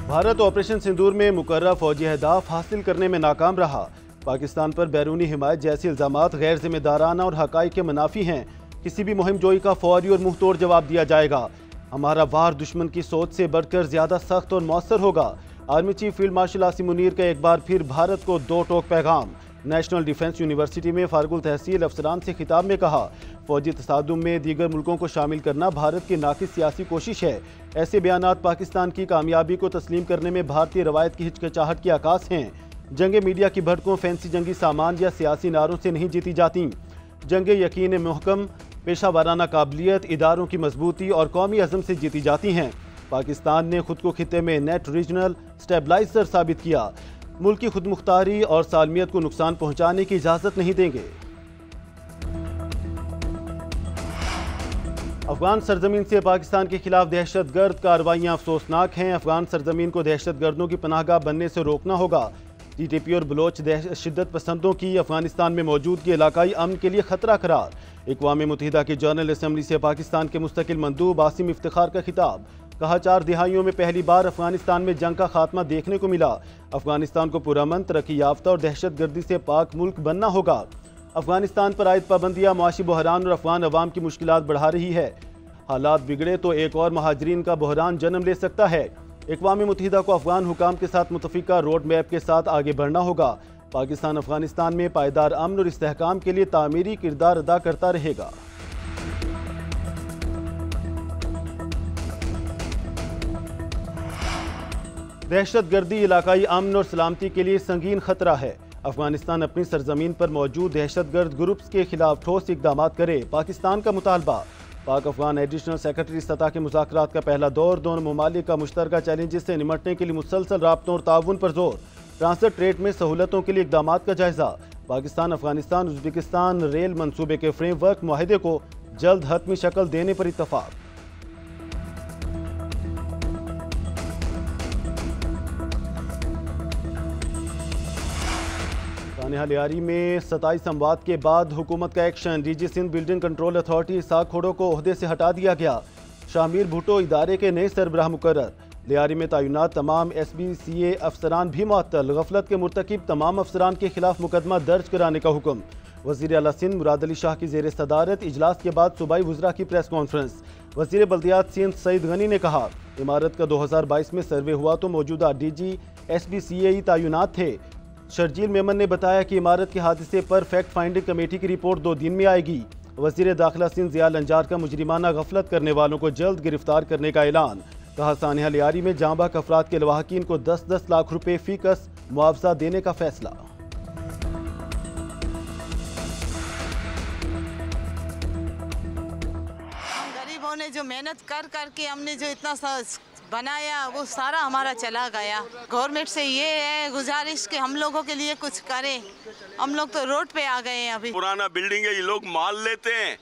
Bharat operation सिंदूर में मुकर्रर फौजी अहदाफ हासिल करने में नाकाम रहा। पाकिस्तान पर बैरूनी हिमायत जैसे इल्जामात गैर जिम्मेदाराना और हकाइक के मुनाफी हैं। किसी भी मुहिम जोई का फौरी और मुंहतोड़ जवाब दिया जाएगा। हमारा वार दुश्मन की सोच से बढ़कर ज्यादा सख्त और मौसर होगा। Army chief field marshal Asim Munir का एक बार फिर भारत को दो टोक पैगाम। नेशनल डिफेंस यूनिवर्सिटी में फारगुल तहसील अफसरान से खिताब में कहा, फौजी तसादुम में दीगर मुल्कों को शामिल करना भारत की नाकिस सियासी कोशिश है। ऐसे बयानात पाकिस्तान की कामयाबी को तस्लीम करने में भारतीय रवायत की हिचकिचाहट की आकाश हैं। जंगे मीडिया की भड़कों, फैंसी जंगी सामान या सियासी नारों से नहीं जीती जाती। जंगे यकीन मुहकम, पेशा वाराना काबिलियत, इदारों की मजबूती और कौमी अज़म से जीती जाती हैं। पाकिस्तान ने खुद को खिते में नेट रीजनल स्टेबलाइजर साबित किया। मुल्क की खुद मुख्तारी और सालमियत को नुकसान पहुंचाने की इजाज़त नहीं देंगे। अफगान सरजमीन से पाकिस्तान के खिलाफ दहशतगर्द कार्रवाइयाँ अफसोसनाक हैं। अफगान सरजमीन को दहशतगर्दों की पनाहगाह बनने से रोकना होगा। TTP और बलोच शिद्दत पसंदों की अफगानिस्तान में मौजूदगी इलाकाई अमन के लिए खतरा करार। अक़वाम मुत्तहिदा की जनरल असम्बली से पाकिस्तान के मुस्तकिल मंदूब आसिम इफ्तिखार का खिताब। कहा, 4 दिहाइयों में पहली बार अफगानिस्तान में जंग का खात्मा देखने को मिला। अफगानिस्तान को पुरअमन, तरक्की याफ्ता और दहशतगर्दी से पाक मुल्क बनना होगा। अफगानिस्तान पर आयद पाबंदियाँ मुआशी बहरान और अफगान अवाम की मुश्किलात बढ़ा रही है। हालात बिगड़े तो एक और महाजरीन का बहरान जन्म ले सकता है। अक़वाम मुत्तहिदा को अफगान हुकाम के साथ मुतफ़िका रोड मैप के साथ आगे बढ़ना होगा। पाकिस्तान अफगानिस्तान में पायदार अमन और इस्तेहकाम के लिए तामीरी किरदार अदा करता रहेगा। दहशतगर्दी इलाकाई अमन और सलामती के लिए संगीन खतरा है। अफगानिस्तान अपनी सरजमीन पर मौजूद दहशतगर्द ग्रुप्स के खिलाफ ठोस इकदाम करे। पाकिस्तान का मुतालबा। पाक अफगान एडिशनल सेक्रेटरी सतह के मुज़ाकरात का पहला दौर। दोनों ममालिक का मुश्तरका चैलेंजेस से निमटने के लिए मुसलसल राब्तों और ताउन पर जोर। ट्रांसफर ट्रेड में सहूलतों के लिए इकदाम का जायजा। पाकिस्तान अफगानिस्तान उज़्बेकिस्तान रेल मनसूबे के फ्रेमवर्क मुआहदे को जल्द हतमी शक्ल देने पर इत्तफाक। लियारी में 27 अमवात के बाद हुकूमत का action. DG Sindh building control authority Ishaq Khoro को ओहदे से हटा दिया गया। शामिर भुट्टो इदारे के नए सरबराह मुकर्रर। लियारी में तैनात तमाम SBCA अफसरान भी मुअत्तल। गफलत के मुर्तकिब तमाम अफसरान के खिलाफ मुकदमा दर्ज कराने का हुक्म। वज़ीर आला सिंध मुराद अली शाह की ज़ेर सदारत इजलास के बाद सूबाई वज़रा की प्रेस कॉन्फ्रेंस। वज़ीर बल्दियात सिंध सईद गनी ने कहा, इमारत का 2022 में सर्वे हुआ तो मौजूदा DG SBCA तैनात थे। शर्जील मेमन ने बताया कि इमारत के हादसे पर फैक्ट फाइंडिंग कमेटी की रिपोर्ट 2 दिन में आएगी। वज़ीर दाखिला सिंध ज़िया लंजार का मुजरिमाना गफलत करने वालों को जल्द गिरफ्तार करने का ऐलान। कहा, सानिया लियारी में जांबाक अफराद के लवाहकीन को 10-10 लाख रुपए फी कस मुआवजा देने का फैसला। गरीबों ने जो मेहनत कर करके हमने जो इतना बनाया वो सारा हमारा चला गया। गवर्नमेंट से ये है गुजारिश कि हम लोगों के लिए कुछ करें। हम लोग तो रोड पे आ गए हैं। अभी पुराना बिल्डिंग है, ये लोग माल लेते हैं,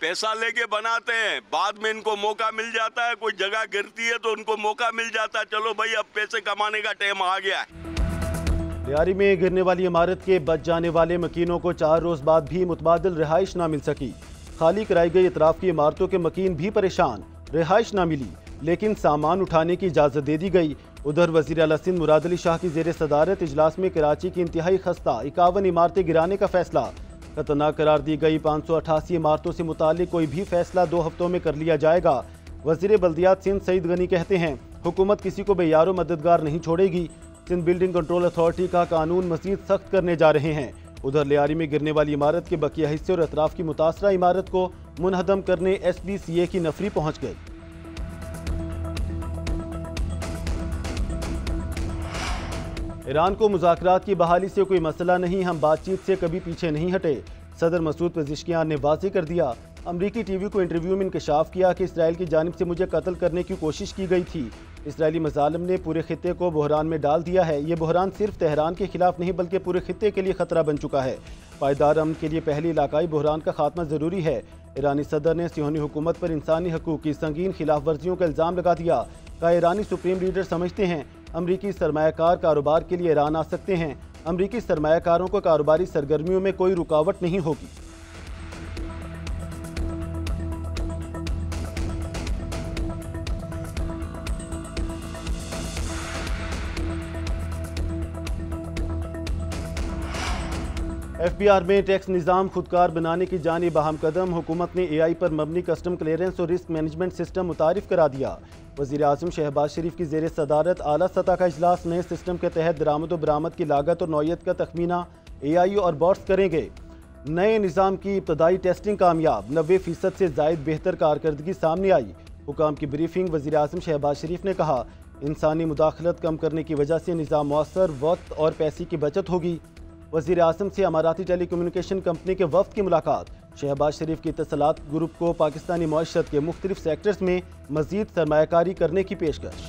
पैसा लेके बनाते हैं, बाद में इनको मौका मिल जाता है, कोई जगह गिरती है तो उनको मौका मिल जाता है, चलो भाई अब पैसे कमाने का टाइम आ गया है। लियारी में गिरने वाली इमारत के बच जाने वाले मकीनों को 4 रोज बाद भी मुतबादिल रिहाइश ना मिल सकी। खाली कराई गई इतराफ की इमारतों के मकीन भी परेशान। रिहाइश ना मिली लेकिन सामान उठाने की इजाज़त दे दी गई। उधर वज़ीर आला सिंध मुराद अली शाह की ज़ेर सदारत इजलास में कराची की इंतहाई खस्ता 51 इमारतें गिराने का फैसला। खतरनाक करार दी गई 588 इमारतों से मुतालिक कोई भी फैसला 2 हफ्तों में कर लिया जाएगा। वज़ीर बल्दियात सिंध सईद गनी कहते हैं, हुकूमत किसी को बेयारो मददगार नहीं छोड़ेगी। सिंध बिल्डिंग कंट्रोल अथॉरिटी का कानून मज़ीद सख्त करने जा रहे हैं। उधर लियारी में गिरने वाली इमारत के बकिया हिस्से और अतराफ की मुतासरा इमारत को मुनहदम करने SBCA की नफरी पहुँच गई। ईरान को मुज़ाकरात की बहाली से कोई मसला नहीं, हम बातचीत से कभी पीछे नहीं हटे। सदर मसूद पेज़ेश्कियान ने वाज़ेह कर दिया। अमरीकी TV को इंटरव्यू में इंकशाफ किया कि इसराइल की जानिब से मुझे कत्ल करने की कोशिश की गई थी। इसराइली मज़ालिम ने पूरे खित्ते को बहरान में डाल दिया है। ये बहरान सिर्फ तेहरान के खिलाफ नहीं बल्कि पूरे खित्ते के लिए खतरा बन चुका है। पायदार अमन के लिए पहले इलाकाई बहरान का खात्मा ज़रूरी है। ईरानी सदर ने सियोनी हुकूमत पर इंसानी हकूक़ की संगीन खिलाफ वर्जियों का इल्ज़ाम लगा दिया। कहा, ईरानी सुप्रीम लीडर समझते हैं अमरीकी सरमायाकार कारोबार के लिए ईरान आ सकते हैं। अमरीकी सरमायाकारों को कारोबारी सरगर्मियों में कोई रुकावट नहीं होगी। FBR में टैक्स निज़ाम खुदकार बनाने की जानिब अहम कदम। हुकूमत ने AI पर मबनी कस्टम क्लियरेंस और रिस्क मैनेजमेंट सिस्टम मुतारिफ करा दिया। वज़ीर आज़म शहबाज शरीफ की ज़ेर सदारत आला सतह का इजलास नए सिस्टम के तहत दरामद व बरामद की लागत और नौयत का तखमीना AI और बॉट्स करेंगे। नए निज़ाम की इब्तदाई टेस्टिंग कामयाब, 90% से ज़ायद बेहतर कारकर्दगी सामने आई। हुकाम की ब्रीफिंग। वज़ीर आज़म शहबाज शरीफ ने कहा, इंसानी मुदाखलत कम करने की वजह से निज़ाम मौसर, वक्त और पैसे की बचत होगी। वज़ीर आज़म से अमाराती टेली कम्युनिकेशन कंपनी के वफ़द की मुलाकात। शहबाज शरीफ की इत्तसालात ग्रुप को पाकिस्तानी मईशत के मुख्तलिफ सेक्टर्स में मज़ीद सरमायाकारी करने की पेशकश।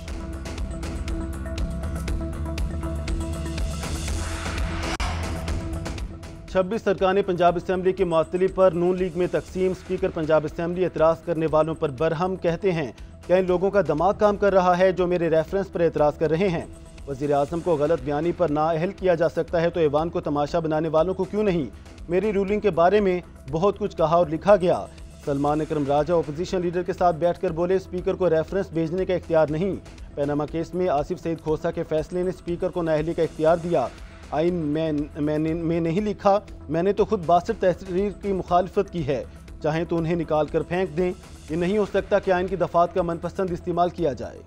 छब्बीस अरकान पंजाब असम्बली की मुअत्तली पर नून लीग में तकसीम। स्पीकर पंजाब असम्बली एतराज़ करने वालों पर बरहम, कहते हैं कि इन लोगों का दिमाग काम कर रहा है जो मेरे रेफरेंस पर एतराज़ कर रहे हैं। वज़ीर आज़म को गलत बयानी पर नाअहल किया जा सकता है तो ऐवान को तमाशा बनाने वालों को क्यों नहीं। मेरी रूलिंग के बारे में बहुत कुछ कहा और लिखा गया। सलमान अकरम राजा अपोजिशन लीडर के साथ बैठकर बोले, स्पीकर को रेफरेंस भेजने का इख्तियार नहीं। पैनामा केस में आसिफ सईद खोसा के फैसले ने स्पीकर को नाअहली का इख्तियार दिया। आइन में नहीं लिखा, मैंने तो खुद 62 तहरीर की मुखालफत की है। चाहें तो उन्हें निकाल कर फेंक दें। ये नहीं हो सकता कि आइन की दफात का मनपसंद इस्तेमाल किया जाए।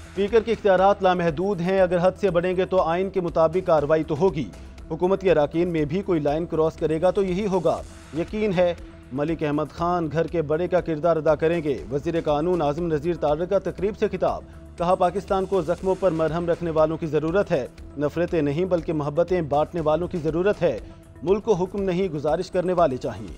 स्पीकर के इख्तियारात लामहदूद हैं। अगर हद से बढ़ेंगे तो आइन के मुताबिक कार्रवाई तो होगी। हुकूमती अराकीन में भी कोई लाइन क्रॉस करेगा तो यही होगा। यकीन है मलिक अहमद खान घर के बड़े का किरदार अदा करेंगे। वज़ीर कानून आज़म नज़ीर तारक का तकरीब से खिताब। कहा, पाकिस्तान को जख्मों पर मरहम रखने वालों की ज़रूरत है। नफरतें नहीं बल्कि मोहब्बतें बांटने वालों की ज़रूरत है। मुल्क को हुक्म नहीं गुजारिश करने वाले चाहिए।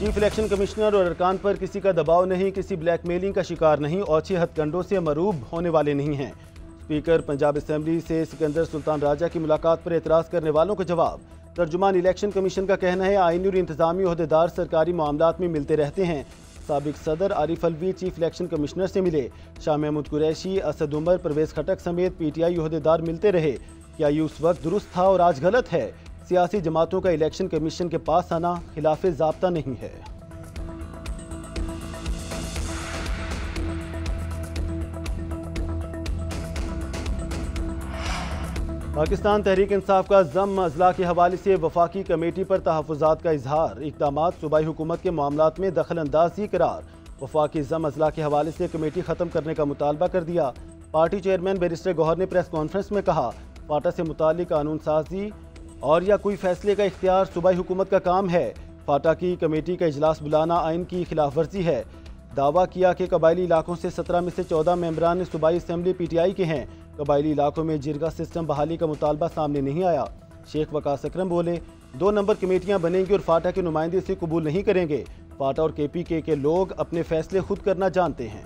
चीफ इलेक्शन कमिश्नर और अरकान पर किसी का दबाव नहीं, किसी ब्लैकमेलिंग का शिकार नहीं, औछे हथकंडों से मरूब होने वाले नहीं हैं। स्पीकर पंजाब असम्बली से सिकंदर सुल्तान राजा की मुलाकात पर एतराज़ करने वालों को जवाब। तर्जुमान इलेक्शन कमीशन का कहना है, आईनी और इंतजामी ओहदेदार सरकारी मामलात में मिलते रहते हैं। साबिक सदर Arif Alvi chief election commissioner से मिले। शाह महमूद कुरैशी, असद उमर, परवेज़ खटक समेत PTI ओहदेदार मिलते रहे। क्या ये उस वक्त दुरुस्त था और आज गलत है? सियासी जमातों का इलेक्शन कमीशन के पास आना खिलाफे ज़ाब्ता नहीं है। पाकिस्तान तहरीक इंसाफ का ज़म अजला के हवाले से वफाकी कमेटी पर तहफ़्फ़ुज़ात का इजहार। इक़दामात सूबाई हुकूमत के मामलात में दखल अंदाजी करार। वफाकी ज़म अजला के हवाले से कमेटी ख़त्म करने का मुतालबा कर दिया। पार्टी चेयरमैन बैरिस्टर गौहर ने प्रेस कॉन्फ्रेंस में कहा, फाटा से मुताल्लिक़ कानून साजी और या कोई फैसले का इख्तियार सूबाई हुकूमत का काम है। फाटा की कमेटी का इजलास बुलाना आइन की खिलाफ वर्जी है। दावा किया कि कबायली इलाकों से 17 में से 14 मेंबरान सूबाई असम्बली PTI के हैं। कबायली इलाकों में जिरगा सिस्टम बहाली का मुतालबा सामने नहीं आया। शेख वकास अकरम बोले, 2 नंबर कमेटियां बनेंगी और फाटा के नुमाइंदे इसे कबूल नहीं करेंगे। फाटा और KPK के लोग अपने फैसले खुद करना जानते हैं।